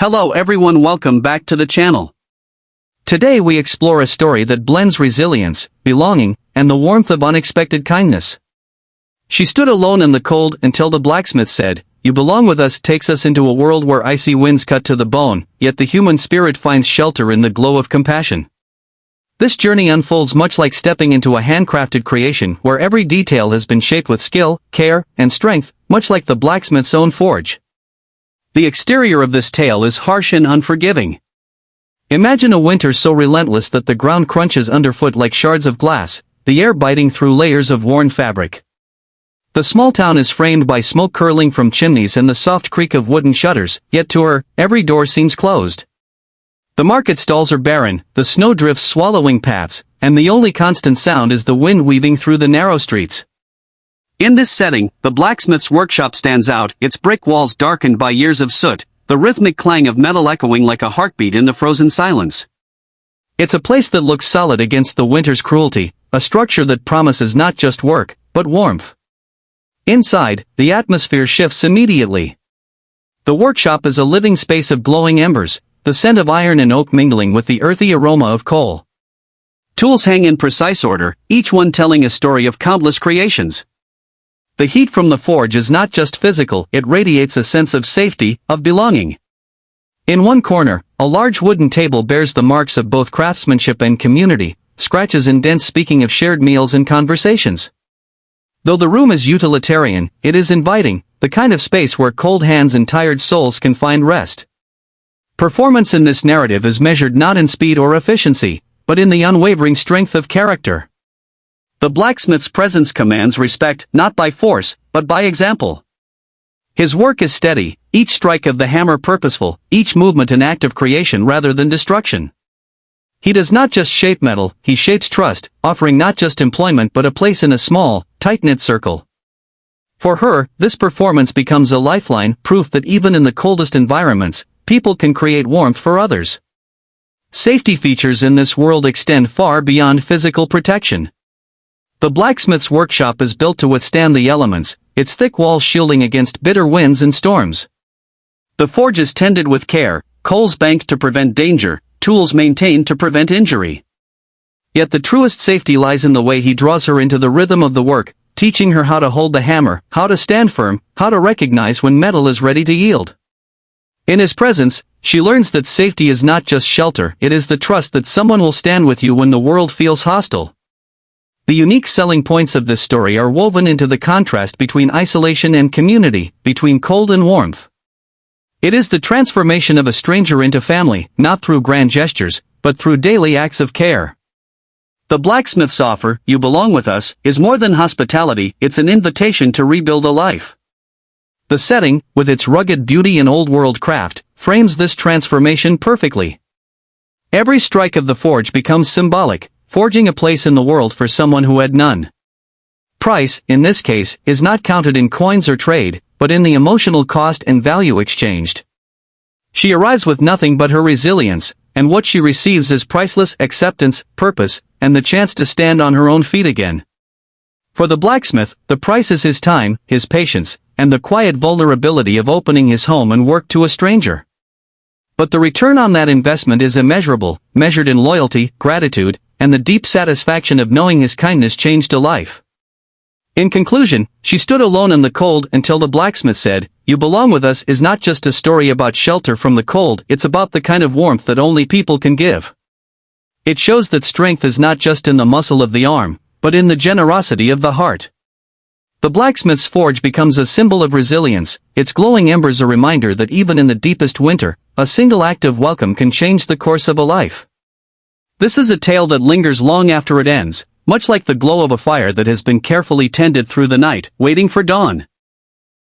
Hello everyone, welcome back to the channel. Today we explore a story that blends resilience, belonging, and the warmth of unexpected kindness. She stood alone in the cold until the blacksmith said, "You belong with us," takes us into a world where icy winds cut to the bone, yet the human spirit finds shelter in the glow of compassion. This journey unfolds much like stepping into a handcrafted creation where every detail has been shaped with skill, care, and strength, much like the blacksmith's own forge. The exterior of this tale is harsh and unforgiving. Imagine a winter so relentless that the ground crunches underfoot like shards of glass, the air biting through layers of worn fabric. The small town is framed by smoke curling from chimneys and the soft creak of wooden shutters, yet to her, every door seems closed. The market stalls are barren, the snow drifts swallowing paths, and the only constant sound is the wind weaving through the narrow streets. In this setting, the blacksmith's workshop stands out, its brick walls darkened by years of soot, the rhythmic clang of metal echoing like a heartbeat in the frozen silence. It's a place that looks solid against the winter's cruelty, a structure that promises not just work, but warmth. Inside, the atmosphere shifts immediately. The workshop is a living space of glowing embers, the scent of iron and oak mingling with the earthy aroma of coal. Tools hang in precise order, each one telling a story of countless creations. The heat from the forge is not just physical, it radiates a sense of safety, of belonging. In one corner, a large wooden table bears the marks of both craftsmanship and community, scratches and dents speaking of shared meals and conversations. Though the room is utilitarian, it is inviting, the kind of space where cold hands and tired souls can find rest. Performance in this narrative is measured not in speed or efficiency, but in the unwavering strength of character. The blacksmith's presence commands respect, not by force, but by example. His work is steady, each strike of the hammer purposeful, each movement an act of creation rather than destruction. He does not just shape metal, he shapes trust, offering not just employment but a place in a small, tight-knit circle. For her, this performance becomes a lifeline, proof that even in the coldest environments, people can create warmth for others. Safety features in this world extend far beyond physical protection. The blacksmith's workshop is built to withstand the elements, its thick walls shielding against bitter winds and storms. The forge is tended with care, coals banked to prevent danger, tools maintained to prevent injury. Yet the truest safety lies in the way he draws her into the rhythm of the work, teaching her how to hold the hammer, how to stand firm, how to recognize when metal is ready to yield. In his presence, she learns that safety is not just shelter, it is the trust that someone will stand with you when the world feels hostile. The unique selling points of this story are woven into the contrast between isolation and community, between cold and warmth. It is the transformation of a stranger into family, not through grand gestures, but through daily acts of care. The blacksmith's offer, "You belong with us," is more than hospitality, it's an invitation to rebuild a life. The setting, with its rugged beauty and old-world craft, frames this transformation perfectly. Every strike of the forge becomes symbolic, forging a place in the world for someone who had none. Price, in this case, is not counted in coins or trade, but in the emotional cost and value exchanged. She arrives with nothing but her resilience, and what she receives is priceless acceptance, purpose, and the chance to stand on her own feet again. For the blacksmith, the price is his time, his patience, and the quiet vulnerability of opening his home and work to a stranger. But the return on that investment is immeasurable, measured in loyalty, gratitude, and the deep satisfaction of knowing his kindness changed a life. In conclusion, she stood alone in the cold until the blacksmith said, "You belong with us" is not just a story about shelter from the cold, it's about the kind of warmth that only people can give. It shows that strength is not just in the muscle of the arm, but in the generosity of the heart. The blacksmith's forge becomes a symbol of resilience, its glowing embers a reminder that even in the deepest winter, a single act of welcome can change the course of a life. This is a tale that lingers long after it ends, much like the glow of a fire that has been carefully tended through the night, waiting for dawn.